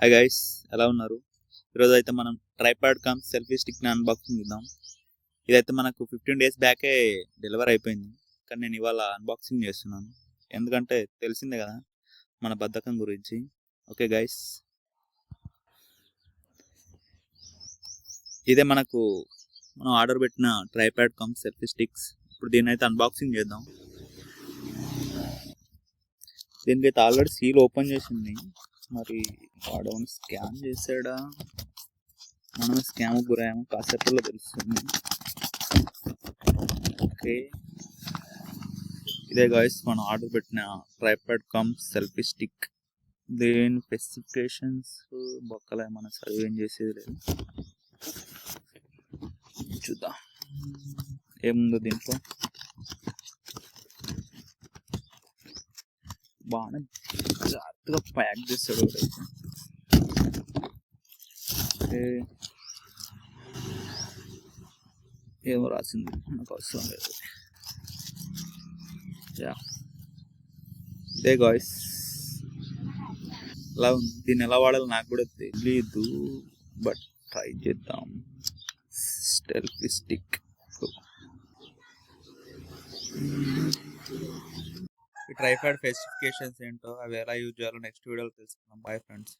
Hi guys, ఎలా ఉన్నారు? ఈరోజు అయితే మనం ట్రైపాడ్ కమ్ సెల్ఫీ స్టిక్ని అన్బాక్సింగ్ ఇద్దాం. ఇదైతే మనకు 15 డేస్ బ్యాకే డెలివరీ అయిపోయింది, కానీ నేను ఇవాళ అన్బాక్సింగ్ చేస్తున్నాను. ఎందుకంటే తెలిసిందే కదా మన బద్ధకం గురించి. ఓకే గైస్, ఇదే మనం ఆర్డర్ పెట్టిన ట్రైపాడ్ కమ్ సెల్ఫీ స్టిక్స్. ఇప్పుడు దీన్ని అయితే అన్బాక్సింగ్ చేద్దాం. దీనికైతే ఆల్రెడీ సీల్ ఓపెన్ చేసింది. మరి వాడేమన్నా స్కామ్ చేసాడా, మనం స్కామ్ గురయ్యాము, కాసేపట్లో తెలుస్తుంది. ఓకే, ఇదే గాయస్ మనం ఆర్డర్ పెట్టిన ట్రైపాడ్ కమ్ సెల్ఫీ స్టిక్. దీని స్పెసిఫికేషన్స్ బొక్కలే, మనం సర్వ్ ఏం చేసేది లేదు. చూద్దాం ఏముందో దీంట్లో. బాగానే జాగ్రత్తగా ప్యాక్ చేస్తాడు. ఏమో రాసింది, నాకు అవసరం లేదు. ఇదే గాయస్, ఎలా ఉంది, దీన్ని ఎలా వాడాలో నాకు కూడా తెలీదు, బట్ ట్రై చేద్దాం. సెల్ఫీ స్టిక్ ఈ ట్రైపాడ్ స్పెసిఫికేషన్స్ ఏంటో, అవి ఎలా యూజ్ చేయాలో నెక్స్ట్ వీడియోలో తెలుసుకుందాం. Bye friends.